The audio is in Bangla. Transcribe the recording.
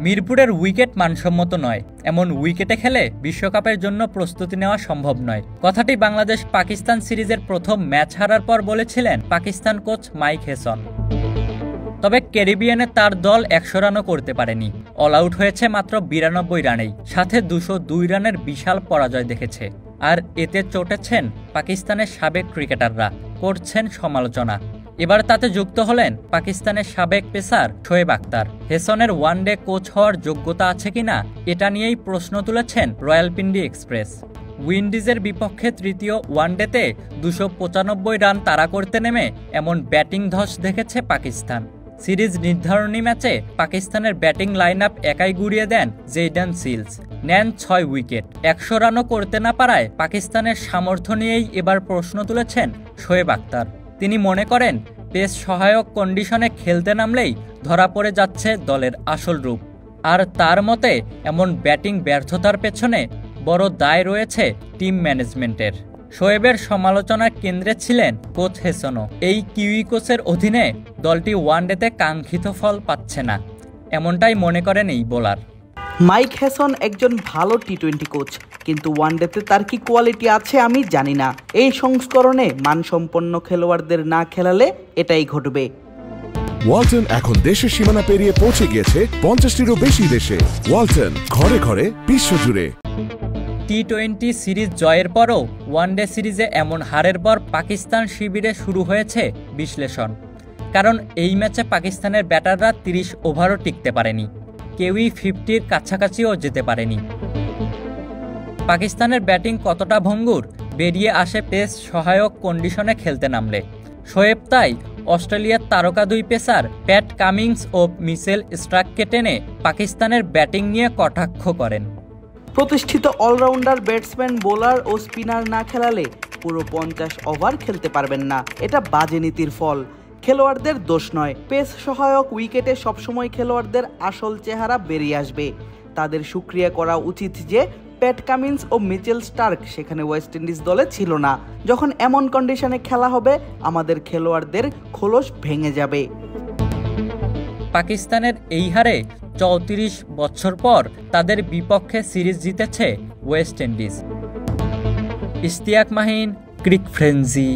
মিরপুরের উইকেট মানসম্মত নয়, এমন উইকেটে খেলে বিশ্বকাপের জন্য প্রস্তুতি নেওয়া সম্ভব নয়। কথাটি বাংলাদেশ পাকিস্তান সিরিজের প্রথম ম্যাচ হারার পর বলেছিলেন পাকিস্তান কোচ মাইক হেসন। তবে ক্যারিবিয়ানে তার দল ১০০ রানও করতে পারেনি, অল আউট হয়েছে মাত্র ৯২ রানেই, সাথে ২০২ রানের বিশাল পরাজয় দেখেছে। আর এতে চটেছেন পাকিস্তানের সাবেক ক্রিকেটাররা, করছেন সমালোচনা। এবার তাতে যুক্ত হলেন পাকিস্তানের সাবেক পেসার শোয়েব আখতার। হেসনের ওয়ানডে কোচ হওয়ার যোগ্যতা আছে কিনা এটা নিয়েই প্রশ্ন তুলেছেন রয়্যালপিন্ডি এক্সপ্রেস। উইন্ডিজের বিপক্ষে তৃতীয় ওয়ানডেতে ২৯৫ রান তাড়া করতে নেমে এমন ব্যাটিং ধস দেখেছে পাকিস্তান। সিরিজ নির্ধারণী ম্যাচে পাকিস্তানের ব্যাটিং লাইন আপ একাই গুড়িয়ে দেন জেইডান সিলস, নেন ৬ উইকেট। ১০০ রানও করতে না পারায় পাকিস্তানের সামর্থ্য নিয়েই এবার প্রশ্ন তুলেছেন শোয়েব আখতার। তিনি মনে করেন পেস সহায়ক কন্ডিশনে খেলতে নামলেই ধরা পড়ে যাচ্ছে দলের আসল রূপ। আর তার মতে এমন ব্যাটিং ব্যর্থতার পেছনে বড় দায় রয়েছে টিম ম্যানেজমেন্টের। শোয়েবের সমালোচনার কেন্দ্রে ছিলেন কোচ হেসনও। এই কিউই কোচের অধীনে দলটি ওয়ানডেতে কাঙ্ক্ষিত ফল পাচ্ছে না, এমনটাই মনে করেন এই বোলার। মাইক হেসন একজন ভালো টি-20 কোচ, কিন্তু ওয়ানডেতে তার কি কোয়ালিটি আছে আমি জানি না। এই সংস্করণে মানসম্পন্ন খেলোয়াড়দের না খেলালে এটাই ঘটবে। ওয়ালটন এখন দেশের সীমানা পেরিয়ে পৌঁছে গিয়েছে ৫০টিরও বেশি দেশে। ওয়ালটন, ঘরে ঘরে বিশ্বজুড়ে। টি-20 সিরিজ জয়ের পরও ওয়ানডে সিরিজে এমন হারের পর পাকিস্তান শিবিরে শুরু হয়েছে বিশ্লেষণ। কারণ এই ম্যাচে পাকিস্তানের ব্যাটাররা ৩০ ওভারও টিকতে পারেনি, কেউই 50-র কাছাকাছিও যেতে পারেনি। পাকিস্তানের ব্যাটিং কতটা ভঙ্গুর বেরিয়ে আসে পেস সহায়ক কন্ডিশনে খেলতে নামলে। শোয়েব তাই অস্ট্রেলিয়ার তারকা ২ পেসার প্যাট কামিন্স ও মিচেল স্টার্ককে টেনে পাকিস্তানের ব্যাটিং নিয়ে কটাক্ষ করেন। প্রতিষ্ঠিত অলরাউন্ডার ব্যাটসম্যান, বোলার ও স্পিনার না খেলালে পুরো ৫০ ওভার খেলতে পারবেন না। এটা বাজে নীতির ফল, খেলোয়াড়দের দোষ নয়। পেস সহায়ক উইকেটে সবসময় খেলোয়াড়দের আসল চেহারা বেরিয়ে আসবে। তাদের শুকরিয়া করা উচিত যে প্যাট কামিন্স ও মিচেল স্টার্ক সেখানে ওয়েস্ট ইন্ডিজ দলে ছিল না। যখন এমন কন্ডিশনে খেলা হবে আমাদের খেলোয়াড়দের খোলস ভেঙে যাবে। পাকিস্তানের এই হারে ৩৪ বছর পর তাদের বিপক্ষে সিরিজ জিতেছে West Indies. Ishtiaq Mahin, cric frenzy.